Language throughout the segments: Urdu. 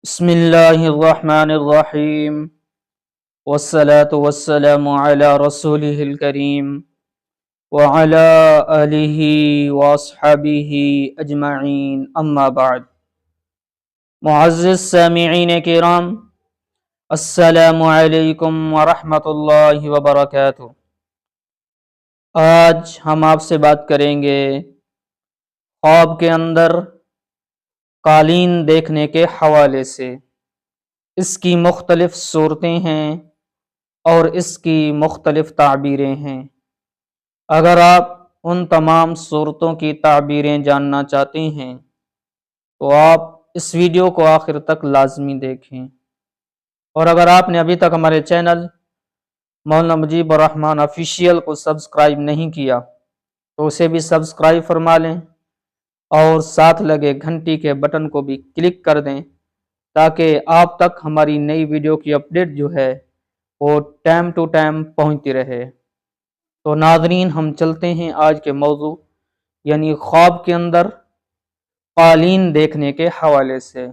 بسم اللہ الرحمن الرحیم والصلاة والسلام علی رسولہ الکریم وعلی آلہ واصحابہ اجمعین اما بعد۔ معزز سامعین کرام، السلام علیکم ورحمۃ اللہ وبرکاتہ۔ آج ہم آپ سے بات کریں گے خواب کے اندر قالین دیکھنے کے حوالے سے۔ اس کی مختلف صورتیں ہیں اور اس کی مختلف تعبیریں ہیں۔ اگر آپ ان تمام صورتوں کی تعبیریں جاننا چاہتے ہیں تو آپ اس ویڈیو کو آخر تک لازمی دیکھیں، اور اگر آپ نے ابھی تک ہمارے چینل مولانا مجیب الرحمن آفیشیل کو سبسکرائب نہیں کیا تو اسے بھی سبسکرائب فرما لیں اور ساتھ لگے گھنٹی کے بٹن کو بھی کلک کر دیں تاکہ آپ تک ہماری نئی ویڈیو کی اپڈیٹ جو ہے وہ ٹائم ٹو ٹائم پہنچتی رہے۔ تو ناظرین، ہم چلتے ہیں آج کے موضوع یعنی خواب کے اندر قالین دیکھنے کے حوالے سے۔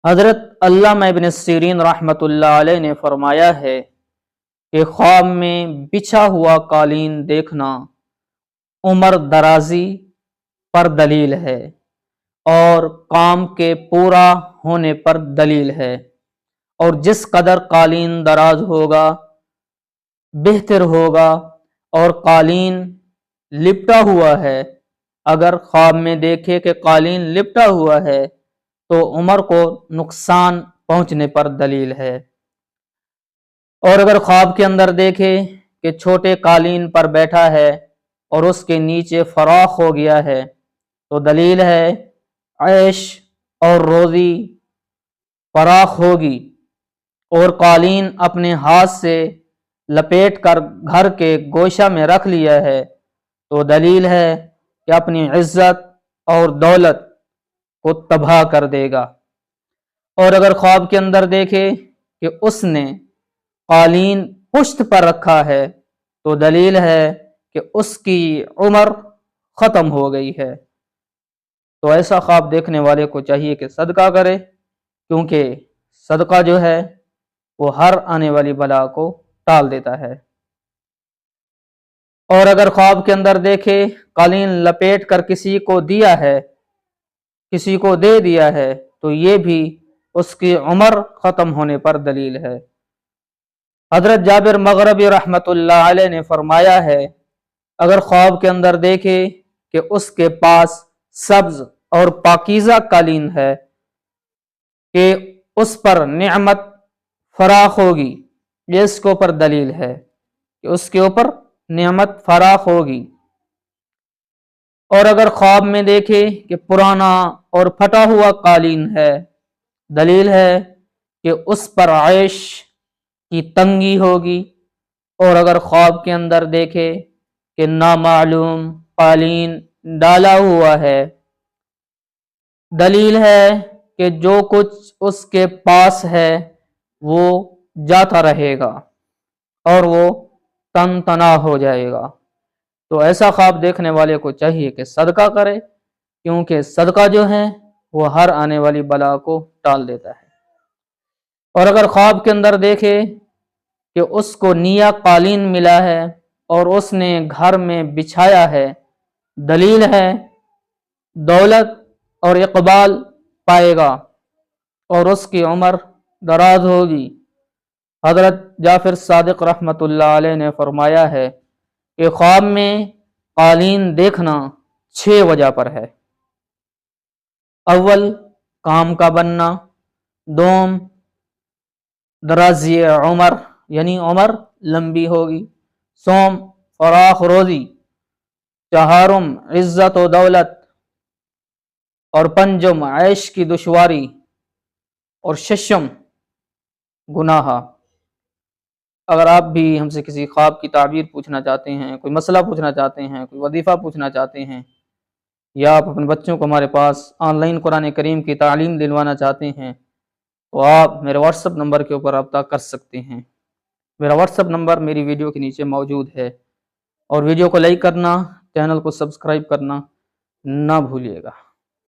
حضرت علامہ ابن سیرین رحمۃ اللہ علیہ نے فرمایا ہے کہ خواب میں بچھا ہوا قالین دیکھنا عمر درازی پر دلیل ہے اور کام کے پورا ہونے پر دلیل ہے، اور جس قدر قالین دراز ہوگا بہتر ہوگا، اور قالین لپٹا ہوا ہے، اگر خواب میں دیکھے کہ قالین لپٹا ہوا ہے تو عمر کو نقصان پہنچنے پر دلیل ہے، اور اگر خواب کے اندر دیکھے کہ چھوٹے قالین پر بیٹھا ہے اور اس کے نیچے فراخ ہو گیا ہے تو دلیل ہے عیش اور روزی فراخ ہوگی، اور قالین اپنے ہاتھ سے لپیٹ کر گھر کے گوشہ میں رکھ لیا ہے تو دلیل ہے کہ اپنی عزت اور دولت کو تباہ کر دے گا، اور اگر خواب کے اندر دیکھے کہ اس نے قالین پشت پر رکھا ہے تو دلیل ہے کہ اس کی عمر ختم ہو گئی ہے۔ تو ایسا خواب دیکھنے والے کو چاہیے کہ صدقہ کرے، کیونکہ صدقہ جو ہے وہ ہر آنے والی بلا کو ٹال دیتا ہے۔ اور اگر خواب کے اندر دیکھے قالین لپیٹ کر کسی کو دیا ہے، کسی کو دے دیا ہے، تو یہ بھی اس کی عمر ختم ہونے پر دلیل ہے۔ حضرت جابر مغربی رحمۃ اللہ علیہ نے فرمایا ہے اگر خواب کے اندر دیکھے کہ اس کے پاس سبز اور پاکیزہ قالین ہے کہ اس پر نعمت فراخ ہوگی، یہ اس کے اوپر دلیل ہے کہ اس کے اوپر نعمت فراخ ہوگی، اور اگر خواب میں دیکھے کہ پرانا اور پھٹا ہوا قالین ہے، دلیل ہے کہ اس پر عیش کی تنگی ہوگی، اور اگر خواب کے اندر دیکھے کہ نامعلوم قالین ڈالا ہوا ہے، دلیل ہے کہ جو کچھ اس کے پاس ہے وہ جاتا رہے گا اور وہ تن تنا ہو جائے گا۔ تو ایسا خواب دیکھنے والے کو چاہیے کہ صدقہ کرے، کیونکہ صدقہ جو ہے وہ ہر آنے والی بلا کو ٹال دیتا ہے۔ اور اگر خواب کے اندر دیکھے کہ اس کو نیا قالین ملا ہے اور اس نے گھر میں بچھایا ہے، دلیل ہے دولت اور اقبال پائے گا اور اس کی عمر دراز ہوگی۔ حضرت جعفر صادق رحمۃ اللہ علیہ نے فرمایا ہے کہ خواب میں قالین دیکھنا 6 وجہ پر ہے۔ اول، کام کا بننا، دوم، درازی عمر یعنی عمر لمبی ہوگی، سوم، فراخ روزی، چہارم، عزت و دولت، اور پنجم، عیش کی دشواری، اور ششم، گناہ۔ اگر آپ بھی ہم سے کسی خواب کی تعبیر پوچھنا چاہتے ہیں، کوئی مسئلہ پوچھنا چاہتے ہیں، کوئی وظیفہ پوچھنا چاہتے ہیں، یا آپ اپنے بچوں کو ہمارے پاس آن لائن قرآن کریم کی تعلیم دلوانا چاہتے ہیں تو آپ میرے واٹس ایپ نمبر کے اوپر رابطہ کر سکتے ہیں۔ میرا واٹس ایپ نمبر میری ویڈیو کے نیچے موجود ہے، اور ویڈیو کو لائک کرنا، چینل کو سبسکرائب کرنا نہ بھولیے گا۔